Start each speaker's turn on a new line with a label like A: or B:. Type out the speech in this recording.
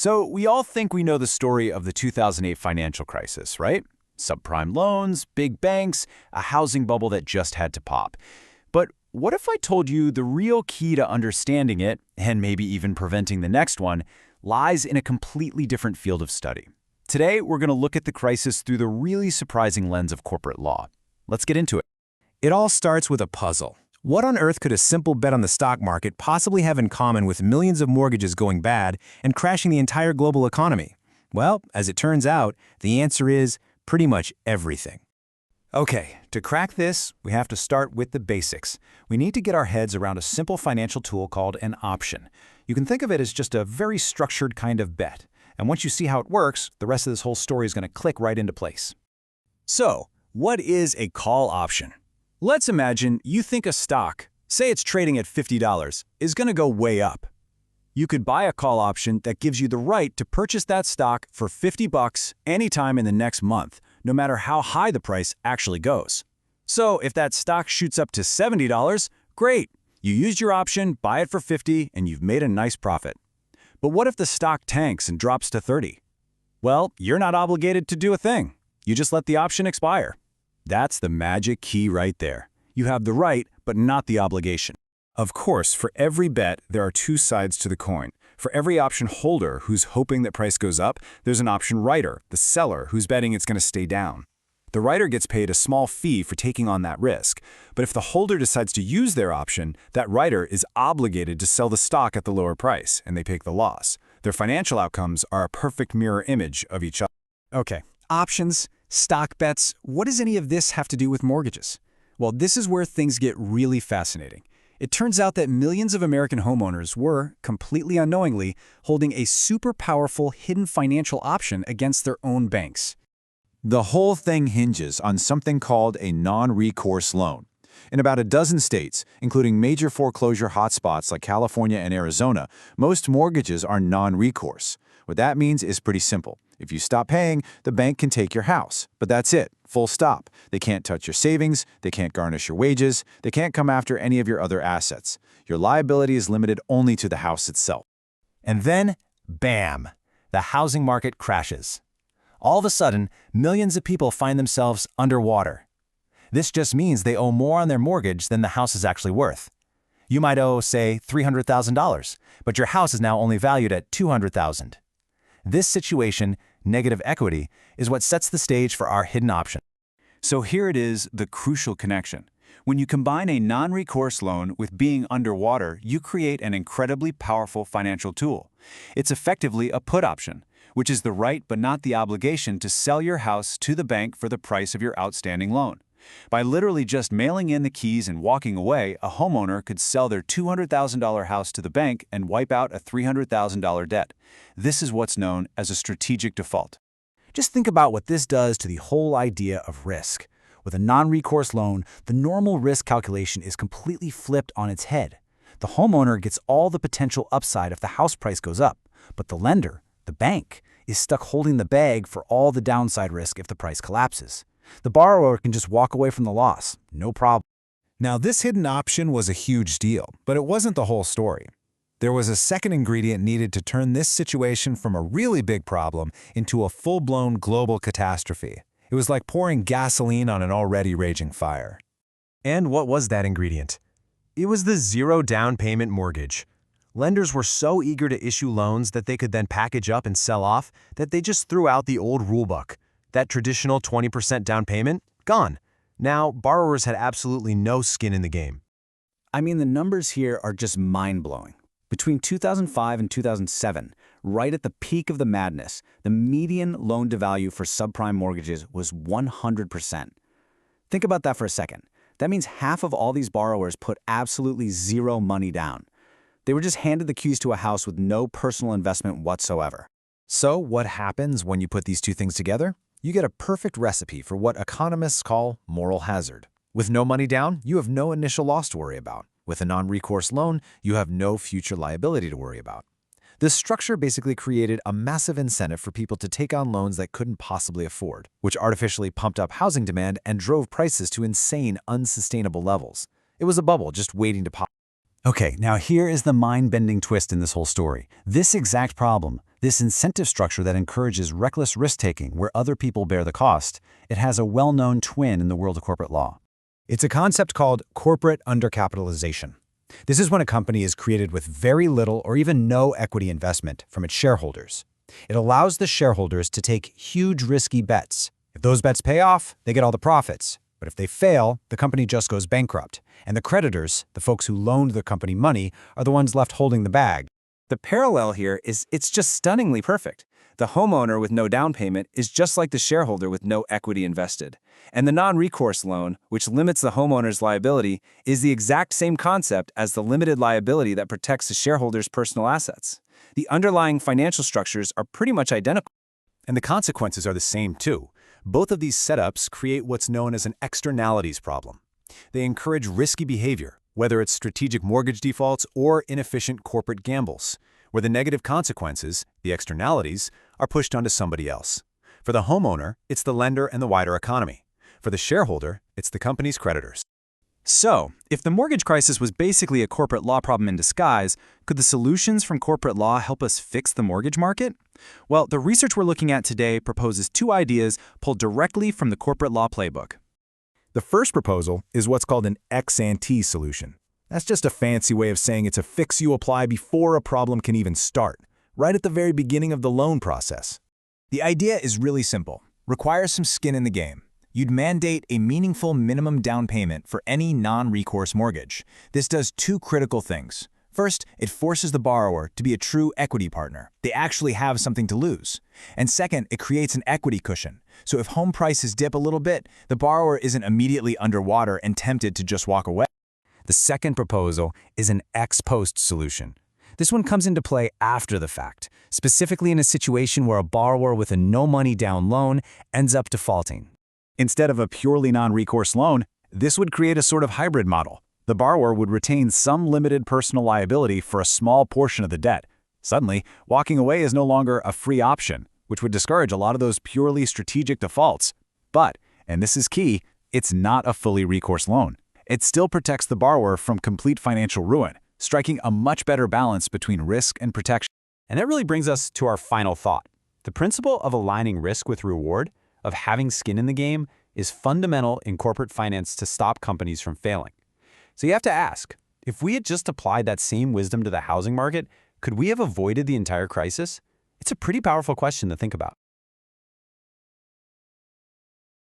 A: So we all think we know the story of the 2008 financial crisis, right? Subprime loans, big banks, a housing bubble that just had to pop. But what if I told you the real key to understanding it, and maybe even preventing the next one, lies in a completely different field of study? Today, we're going to look at the crisis through the really surprising lens of corporate law. Let's get into it.
B: It all starts with a puzzle. What on earth could a simple bet on the stock market possibly have in common with millions of mortgages going bad and crashing the entire global economy? Well, as it turns out, the answer is pretty much everything.
A: Okay, to crack this, we have to start with the basics. We need to get our heads around a simple financial tool called an option. You can think of it as just a very structured kind of bet. And once you see how it works, the rest of this whole story is going to click right into place.
B: So, what is a call option?
A: Let's imagine you think a stock, say it's trading at $50, is going to go way up. You could buy a call option that gives you the right to purchase that stock for $50 anytime in the next month, no matter how high the price actually goes. So if that stock shoots up to $70, great. You used your option, buy it for $50, and you've made a nice profit. But what if the stock tanks and drops to $30? Well, you're not obligated to do a thing. You just let the option expire. That's the magic key right there. You have the right, but not the obligation.
B: Of course, for every bet, there are two sides to the coin. For every option holder who's hoping that price goes up, there's an option writer, the seller, who's betting it's going to stay down. The writer gets paid a small fee for taking on that risk, but if the holder decides to use their option, that writer is obligated to sell the stock at the lower price, and they take the loss. Their financial outcomes are a perfect mirror image of each other.
C: Okay, options, stock bets, what does any of this have to do with mortgages? Well, this is where things get really fascinating. It turns out that millions of American homeowners were, completely unknowingly, holding a super powerful hidden financial option against their own banks.
A: The whole thing hinges on something called a non-recourse loan. In about a dozen states, including major foreclosure hotspots like California and Arizona, most mortgages are non-recourse. What that means is pretty simple. If you stop paying, the bank can take your house. But that's it, full stop. They can't touch your savings, they can't garnish your wages, they can't come after any of your other assets. Your liability is limited only to the house itself.
D: And then, bam, the housing market crashes. All of a sudden, millions of people find themselves underwater. This just means they owe more on their mortgage than the house is actually worth. You might owe, say, $300,000, but your house is now only valued at $200,000. This situation, negative equity, is what sets the stage for our hidden option.
A: So here it is, the crucial connection. When you combine a non-recourse loan with being underwater, you create an incredibly powerful financial tool. It's effectively a put option, which is the right but not the obligation to sell your house to the bank for the price of your outstanding loan. By literally just mailing in the keys and walking away, a homeowner could sell their $200,000 house to the bank and wipe out a $300,000 debt. This is what's known as a strategic default.
C: Just think about what this does to the whole idea of risk. With a non-recourse loan, the normal risk calculation is completely flipped on its head. The homeowner gets all the potential upside if the house price goes up, but the lender, the bank, is stuck holding the bag for all the downside risk if the price collapses. The borrower can just walk away from the loss, no problem.
B: Now, this hidden option was a huge deal, but it wasn't the whole story. There was a second ingredient needed to turn this situation from a really big problem into a full-blown global catastrophe. It was like pouring gasoline on an already raging fire.
D: And what was that ingredient? It was the zero down payment mortgage. Lenders were so eager to issue loans that they could then package up and sell off that they just threw out the old rulebook. That traditional 20% down payment, gone. Now, borrowers had absolutely no skin in the game.
C: I mean, the numbers here are just mind-blowing. Between 2005 and 2007, right at the peak of the madness, the median loan-to-value for subprime mortgages was 100%. Think about that for a second. That means half of all these borrowers put absolutely zero money down. They were just handed the keys to a house with no personal investment whatsoever.
D: So what happens when you put these two things together? You get a perfect recipe for what economists call moral hazard. With no money down, you have no initial loss to worry about. With a non-recourse loan, you have no future liability to worry about. This structure basically created a massive incentive for people to take on loans that couldn't possibly afford, which artificially pumped up housing demand and drove prices to insane, unsustainable levels. It was a bubble just waiting to pop.
C: Okay, now here is the mind-bending twist in this whole story. This exact problem, this incentive structure that encourages reckless risk-taking where other people bear the cost, it has a well-known twin in the world of corporate law. It's a concept called corporate undercapitalization. This is when a company is created with very little or even no equity investment from its shareholders. It allows the shareholders to take huge risky bets. If those bets pay off, they get all the profits. But if they fail, the company just goes bankrupt. And the creditors, the folks who loaned the company money, are the ones left holding the bag.
E: The parallel here is it's just stunningly perfect. The homeowner with no down payment is just like the shareholder with no equity invested. And the non-recourse loan, which limits the homeowner's liability, is the exact same concept as the limited liability that protects the shareholder's personal assets. The underlying financial structures are pretty much identical.
A: And the consequences are the same too. Both of these setups create what's known as an externalities problem. They encourage risky behavior, whether it's strategic mortgage defaults or inefficient corporate gambles, where the negative consequences, the externalities, are pushed onto somebody else. For the homeowner, it's the lender and the wider economy. For the shareholder, it's the company's creditors. So, if the mortgage crisis was basically a corporate law problem in disguise, could the solutions from corporate law help us fix the mortgage market? Well, the research we're looking at today proposes two ideas pulled directly from the corporate law playbook.
B: The first proposal is what's called an ex-ante solution. That's just a fancy way of saying it's a fix you apply before a problem can even start, right at the very beginning of the loan process.
A: The idea is really simple. Requires some skin in the game. You'd mandate a meaningful minimum down payment for any non-recourse mortgage. This does two critical things. First, it forces the borrower to be a true equity partner. They actually have something to lose. And second, it creates an equity cushion. So if home prices dip a little bit, the borrower isn't immediately underwater and tempted to just walk away.
C: The second proposal is an ex-post solution. This one comes into play after the fact, specifically in a situation where a borrower with a no-money down loan ends up defaulting.
A: Instead of a purely non-recourse loan, this would create a sort of hybrid model. The borrower would retain some limited personal liability for a small portion of the debt. Suddenly, walking away is no longer a free option, which would discourage a lot of those purely strategic defaults. But, and this is key, it's not a fully recourse loan. It still protects the borrower from complete financial ruin, striking a much better balance between risk and protection.
C: And that really brings us to our final thought. The principle of aligning risk with reward, of having skin in the game, is fundamental in corporate finance to stop companies from failing. So you have to ask, if we had just applied that same wisdom to the housing market, could we have avoided the entire crisis? It's a pretty powerful question to think about.